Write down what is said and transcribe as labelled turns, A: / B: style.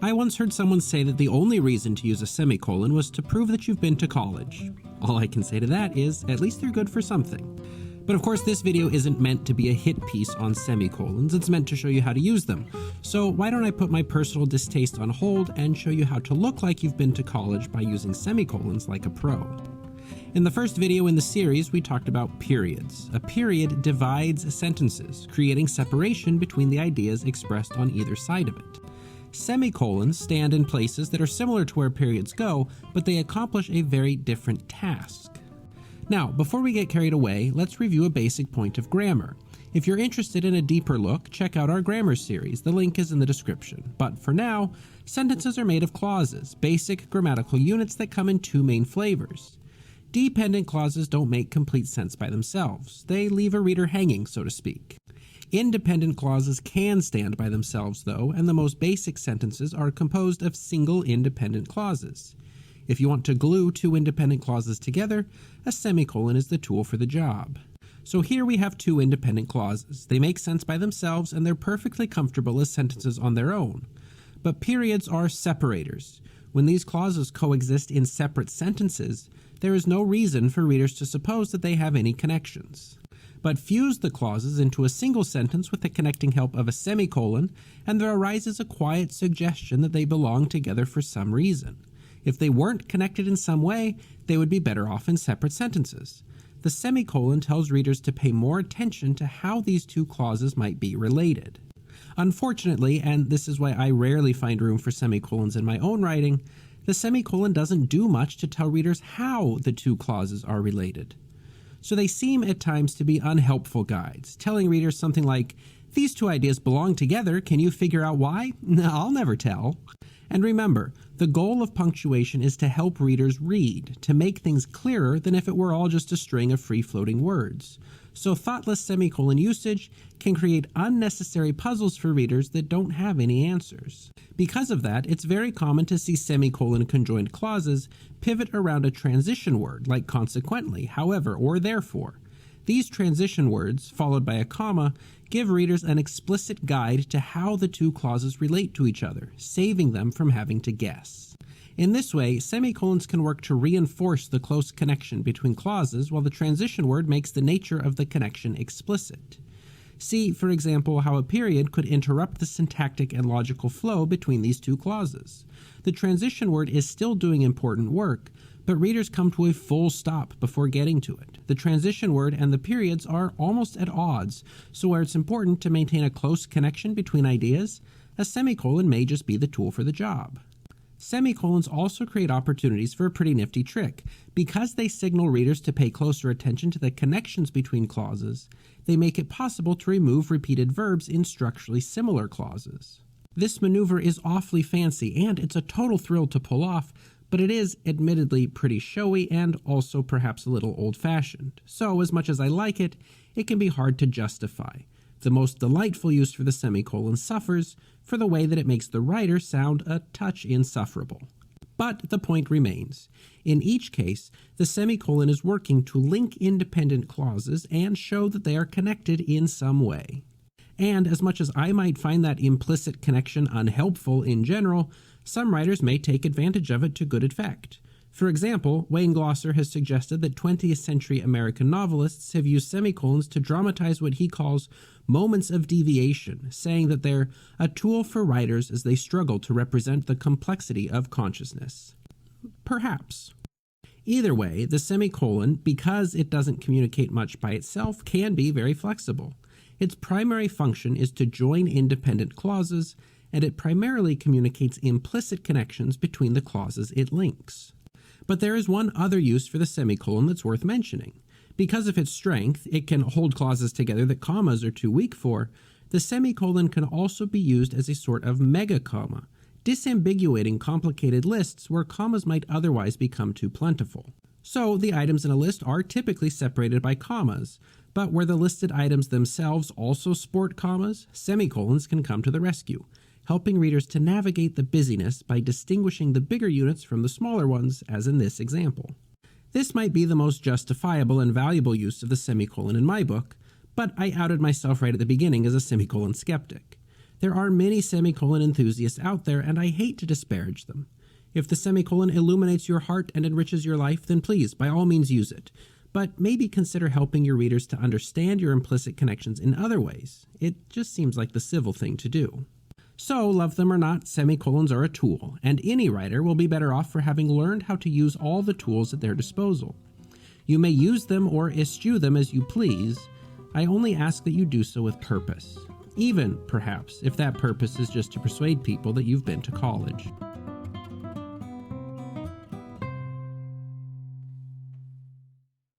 A: I once heard someone say that the only reason to use a semicolon was to prove that you've been to college. All I can say to that is, at least they're good for something. But of course, this video isn't meant to be a hit piece on semicolons, it's meant to show you how to use them. So why don't I put my personal distaste on hold and show you how to look like you've been to college by using semicolons like a pro. In the first video in the series, we talked about periods. A period divides sentences, creating separation between the ideas expressed on either side of it. Semicolons stand in places that are similar to where periods go, but they accomplish a very different task. Now, before we get carried away, let's review a basic point of grammar. If you're interested in a deeper look, check out our grammar series. The link is in the description. But for now, sentences are made of clauses, basic grammatical units that come in two main flavors. Dependent clauses don't make complete sense by themselves. They leave a reader hanging, so to speak. Independent clauses can stand by themselves, though, and the most basic sentences are composed of single independent clauses. If you want to glue two independent clauses together, a semicolon is the tool for the job. So here we have two independent clauses. They make sense by themselves, and they're perfectly comfortable as sentences on their own. But periods are separators. When these clauses coexist in separate sentences, there is no reason for readers to suppose that they have any connections. But fuse the clauses into a single sentence with the connecting help of a semicolon, and there arises a quiet suggestion that they belong together for some reason. If they weren't connected in some way, they would be better off in separate sentences. The semicolon tells readers to pay more attention to how these two clauses might be related. Unfortunately, and this is why I rarely find room for semicolons in my own writing, the semicolon doesn't do much to tell readers how the two clauses are related. So they seem at times to be unhelpful guides, telling readers something like, "These two ideas belong together, can you figure out why?" No, I'll never tell. And remember, the goal of punctuation is to help readers read, to make things clearer than if it were all just a string of free-floating words. So thoughtless semicolon usage can create unnecessary puzzles for readers that don't have any answers. Because of that, it's very common to see semicolon conjoined clauses pivot around a transition word like consequently, however, or therefore. These transition words, followed by a comma, give readers an explicit guide to how the two clauses relate to each other, saving them from having to guess. In this way, semicolons can work to reinforce the close connection between clauses, while the transition word makes the nature of the connection explicit. See, for example, how a period could interrupt the syntactic and logical flow between these two clauses. The transition word is still doing important work, but readers come to a full stop before getting to it. The transition word and the periods are almost at odds, so where it's important to maintain a close connection between ideas, a semicolon may just be the tool for the job. Semicolons also create opportunities for a pretty nifty trick. Because they signal readers to pay closer attention to the connections between clauses, they make it possible to remove repeated verbs in structurally similar clauses. This maneuver is awfully fancy, and it's a total thrill to pull off, but it is admittedly pretty showy and also perhaps a little old-fashioned. So as much as I like it, it can be hard to justify. The most delightful use for the semicolon suffers for the way that it makes the writer sound a touch insufferable. But the point remains. In each case, the semicolon is working to link independent clauses and show that they are connected in some way. And as much as I might find that implicit connection unhelpful in general, some writers may take advantage of it to good effect. For example, Wayne Glosser has suggested that 20th century American novelists have used semicolons to dramatize what he calls moments of deviation, saying that they're a tool for writers as they struggle to represent the complexity of consciousness. Perhaps. Either way, the semicolon, because it doesn't communicate much by itself, can be very flexible. Its primary function is to join independent clauses, and it primarily communicates implicit connections between the clauses it links. But there is one other use for the semicolon that's worth mentioning. Because of its strength, it can hold clauses together that commas are too weak for. The semicolon can also be used as a sort of megacomma, disambiguating complicated lists where commas might otherwise become too plentiful. So the items in a list are typically separated by commas, but where the listed items themselves also sport commas, semicolons can come to the rescue, helping readers to navigate the busyness by distinguishing the bigger units from the smaller ones, as in this example. This might be the most justifiable and valuable use of the semicolon in my book, but I outed myself right at the beginning as a semicolon skeptic. There are many semicolon enthusiasts out there, and I hate to disparage them. If the semicolon illuminates your heart and enriches your life, then please, by all means, use it. But maybe consider helping your readers to understand your implicit connections in other ways. It just seems like the civil thing to do. So, love them or not, semicolons are a tool, and any writer will be better off for having learned how to use all the tools at their disposal. You may use them or eschew them as you please. I only ask that you do so with purpose. Even, perhaps, if that purpose is just to persuade people that you've been to college.